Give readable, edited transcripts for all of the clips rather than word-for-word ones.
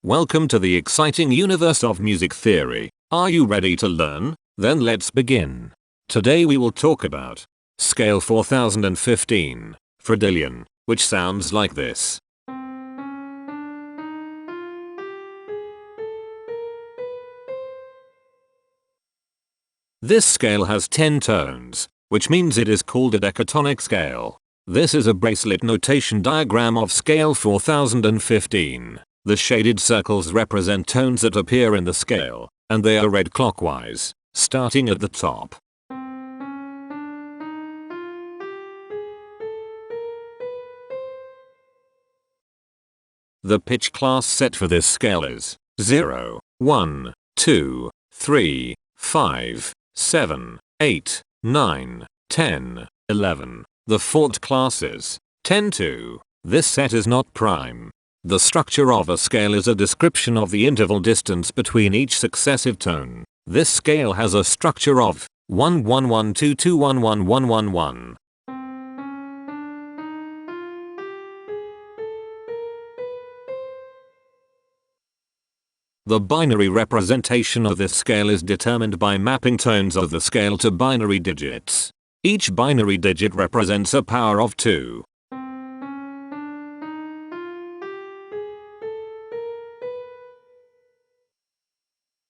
Welcome to the exciting universe of music theory. Are you ready to learn? Then let's begin. Today we will talk about scale 4015, Phradyllian, which sounds like this. This scale has 10 tones, which means it is called a decatonic scale. This is a bracelet notation diagram of scale 4015. The shaded circles represent tones that appear in the scale, and they are read clockwise, starting at the top. The pitch class set for this scale is 0, 1, 2, 3, 5, 7, 8, 9, 10, 11. The fourth class is 10 2. This set is not prime. The structure of a scale is a description of the interval distance between each successive tone. This scale has a structure of 1 1 1 2 2 1 1 1 1 1. The binary representation of this scale is determined by mapping tones of the scale to binary digits. Each binary digit represents a power of 2.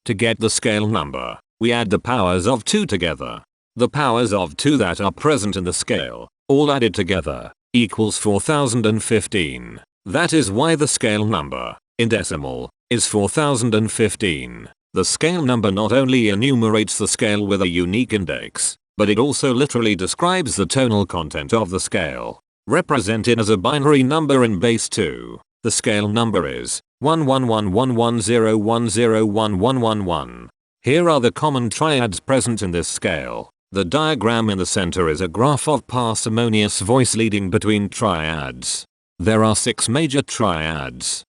To get the scale number, we add the powers of 2 together. The powers of 2 that are present in the scale, all added together, equals 4015. That is why the scale number, in decimal, is 4015. The scale number not only enumerates the scale with a unique index, but it also literally describes the tonal content of the scale. Represented as a binary number in base 2, the scale number is 11111010111. Here are the common triads present in this scale. The diagram in the center is a graph of parsimonious voice leading between triads. There are 6 major triads.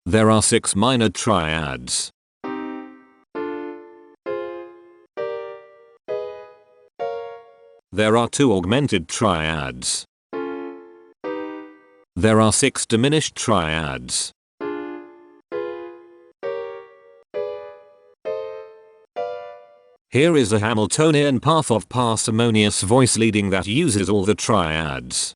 There are 6 minor triads. There are 2 augmented triads. There are 6 diminished triads. Here is a Hamiltonian path of parsimonious voice leading that uses all the triads.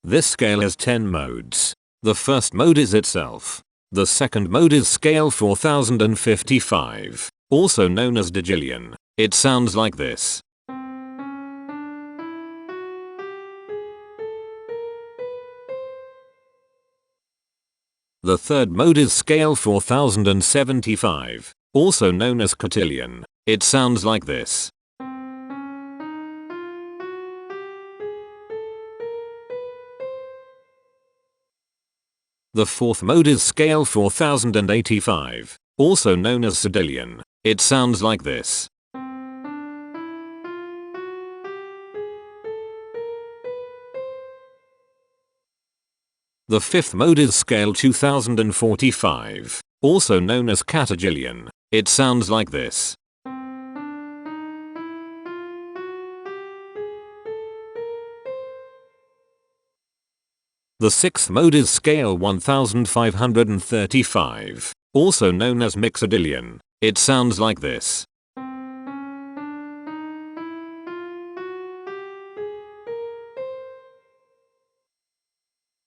This scale has 10 modes. The first mode is itself. The second mode is scale 4055, also known as Catagillion. It sounds like this. The third mode is scale 4075, also known as Catagillion. It sounds like this. The fourth mode is scale 4085, also known as Phradyllian. It sounds like this. The fifth mode is scale 2045, also known as Catagillion. It sounds like this. The sixth mode is scale 1535, also known as Mixodillion. It sounds like this.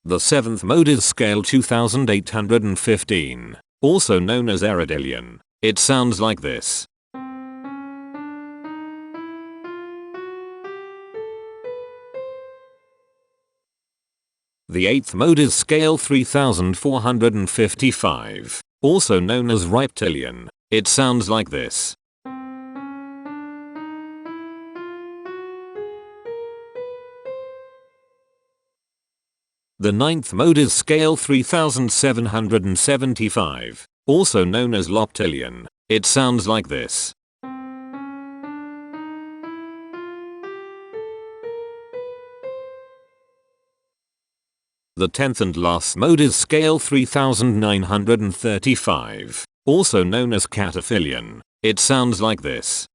The seventh mode is scale 2815, also known as Phradyllian. It sounds like this. The eighth mode is scale 3455, also known as Loptillion. It sounds like this. The ninth mode is scale 3775, also known as Loptillion. It sounds like this. The 10th and last mode is scale 3935, also known as Cataphilian. It sounds like this.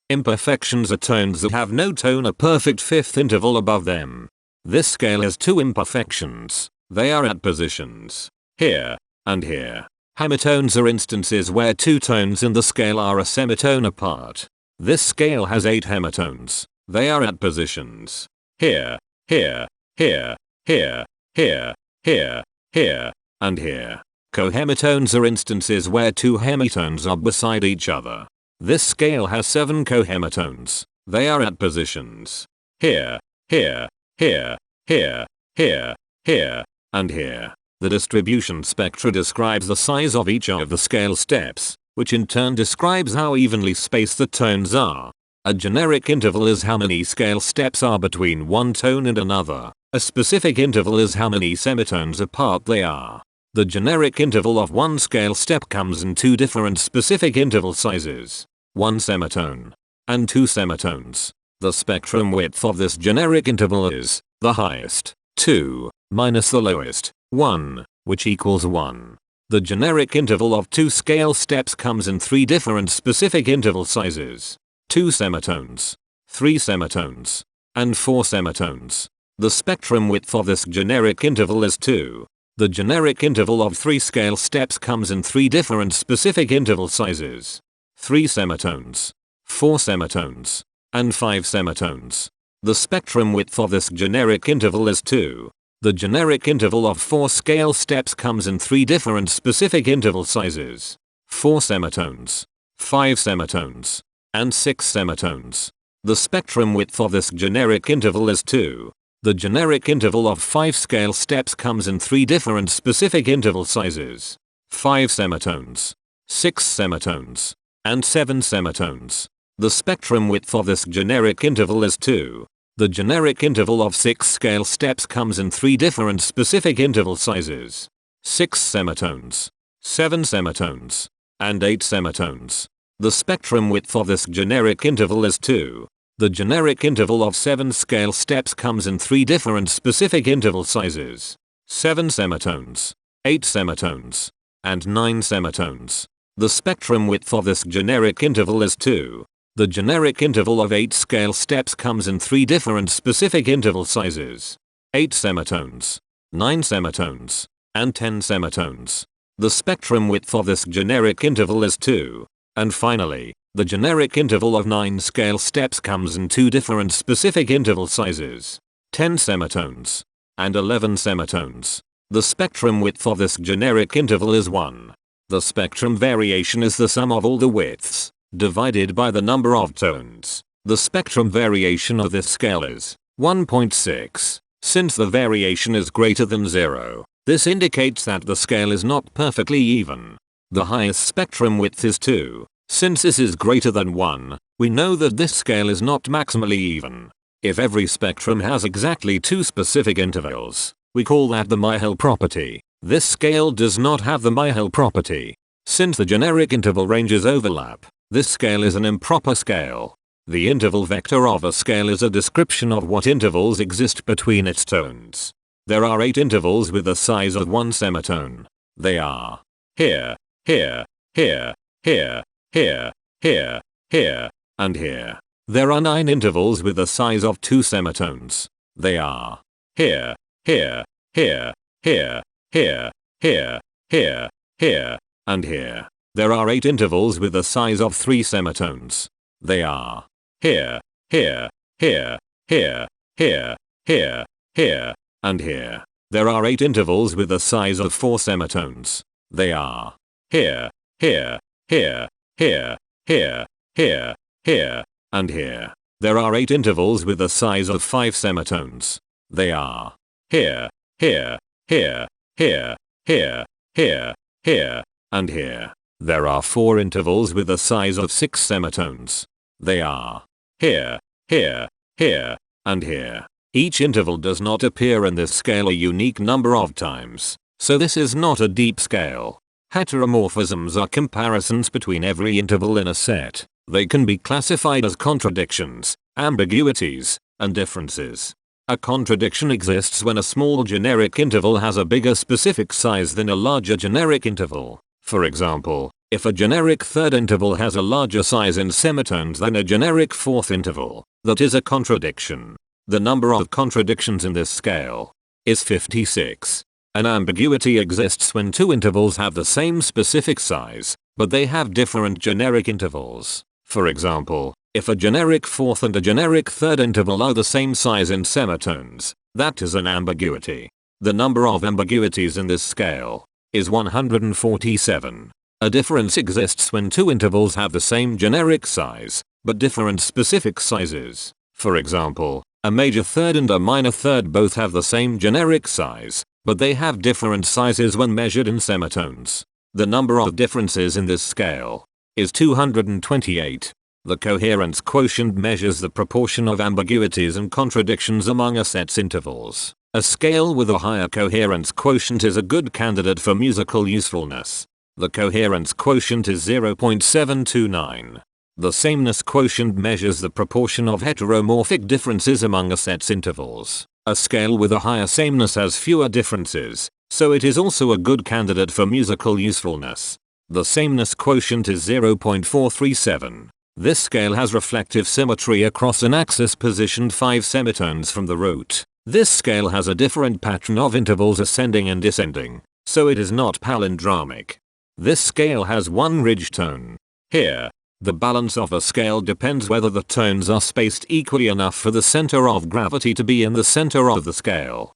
Imperfections are tones that have no tone, a perfect fifth interval above them. This scale has two imperfections. They are at positions here and here. Hemitones are instances where two tones in the scale are a semitone apart. This scale has 8 hemitones. They are at positions here, here, here, here, here, here, here, and here. Cohemitones are instances where two hemitones are beside each other. This scale has 7 cohemitones. They are at positions here, here, here, here, here, here, and here. The distribution spectra describes the size of each of the scale steps, which in turn describes how evenly spaced the tones are. A generic interval is how many scale steps are between one tone and another. A specific interval is how many semitones apart they are. The generic interval of one scale step comes in two different specific interval sizes, 1 semitone and 2 semitones. The spectrum width of this generic interval is the highest, 2, minus the lowest, 1, which equals 1. The generic interval of two scale steps comes in 3 different specific interval sizes, 2 semitones, 3 semitones, and 4 semitones. The spectrum width of this generic interval is 2. The generic interval of 3 scale steps comes in 3 different specific interval sizes, 3 semitones, 4 semitones, and 5 semitones. The spectrum width of this generic interval is 2. The generic interval of 4 scale steps comes in 3 different specific interval sizes, 4 semitones, 5 semitones, and 6 semitones. The spectrum width of this generic interval is 2. The generic interval of 5 scale steps comes in 3 different specific interval sizes, 5 semitones, 6 semitones, and 7 semitones. The spectrum width of this generic interval is 2. The generic interval of 6 scale steps comes in 3 different specific interval sizes, 6 semitones, 7 semitones, and 8 semitones. The spectrum width of this generic interval is 2. The generic interval of 7 scale steps comes in 3 different specific interval sizes, 7 semitones, 8 semitones, and 9 semitones. The spectrum width of this generic interval is 2. The generic interval of 8 scale steps comes in 3 different specific interval sizes, 8 semitones, 9 semitones, and 10 semitones. The spectrum width of this generic interval is 2. And finally, the generic interval of 9 scale steps comes in 2 different specific interval sizes, 10 semitones, and 11 semitones. The spectrum width of this generic interval is 1. The spectrum variation is the sum of all the widths, divided by the number of tones. The spectrum variation of this scale is 1.6. Since the variation is greater than 0, this indicates that the scale is not perfectly even. The highest spectrum width is 2. Since this is greater than 1, we know that this scale is not maximally even. If every spectrum has exactly 2 specific intervals, we call that the Myhill property. This scale does not have the Myhill property. Since the generic interval ranges overlap, this scale is an improper scale. The interval vector of a scale is a description of what intervals exist between its tones. There are 8 intervals with the size of 1 semitone. They are here, here, here, here, here, here, here, and here. There are 9 intervals with the size of 2 semitones. They are here, here, here, here, here, here, here, here, and here. There are 8 intervals with the size of 3 semitones. They are here, here, here, here, here, here, here, and here. There are 8 intervals with the size of 4 semitones. They are here, here, here, here, here, here, here, and here. There are 8 intervals with the size of 5 semitones. They are here, here, here, here, here, here, here, and here. There are 4 intervals with the size of 6 semitones. They are here, here, here, and here. Each interval does not appear in this scale a unique number of times, so this is not a deep scale. Heteromorphisms are comparisons between every interval in a set. They can be classified as contradictions, ambiguities, and differences. A contradiction exists when a small generic interval has a bigger specific size than a larger generic interval. For example, if a generic third interval has a larger size in semitones than a generic fourth interval, that is a contradiction. The number of contradictions in this scale is 56. An ambiguity exists when two intervals have the same specific size, but they have different generic intervals. For example, if a generic fourth and a generic third interval are the same size in semitones, that is an ambiguity. The number of ambiguities in this scale is 147. A difference exists when two intervals have the same generic size, but different specific sizes. For example, a major third and a minor third both have the same generic size, but they have different sizes when measured in semitones. The number of differences in this scale is 228. The coherence quotient measures the proportion of ambiguities and contradictions among a set's intervals. A scale with a higher coherence quotient is a good candidate for musical usefulness. The coherence quotient is 0.729. The sameness quotient measures the proportion of heteromorphic differences among a set's intervals. A scale with a higher sameness has fewer differences, so it is also a good candidate for musical usefulness. The sameness quotient is 0.437. This scale has reflective symmetry across an axis positioned 5 semitones from the root. This scale has a different pattern of intervals ascending and descending, so it is not palindromic. This scale has one ridge tone. Here, the balance of a scale depends whether the tones are spaced equally enough for the center of gravity to be in the center of the scale.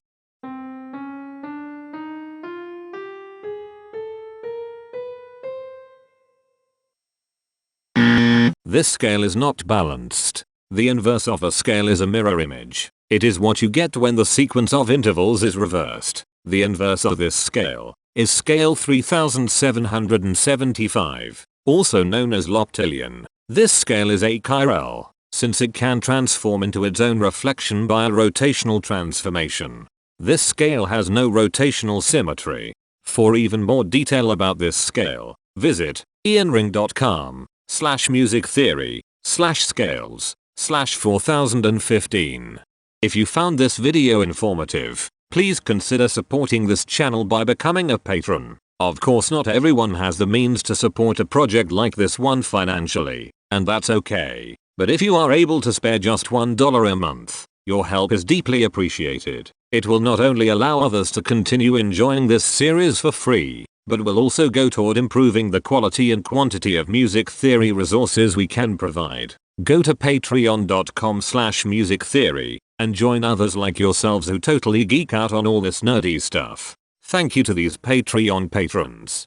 This scale is not balanced. The inverse of a scale is a mirror image. It is what you get when the sequence of intervals is reversed. The inverse of this scale is scale 3775, also known as Loptillion. This scale is achiral, since it can transform into its own reflection by a rotational transformation. This scale has no rotational symmetry. For even more detail about this scale, visit ianring.com/musictheory/scales/4015. If you found this video informative, please consider supporting this channel by becoming a patron. Of course, not everyone has the means to support a project like this one financially, and that's okay. But if you are able to spare just $1 a month, your help is deeply appreciated. It will not only allow others to continue enjoying this series for free, but will also go toward improving the quality and quantity of music theory resources we can provide. Go to patreon.com/musictheory and join others like yourselves who totally geek out on all this nerdy stuff. Thank you to these Patreon patrons.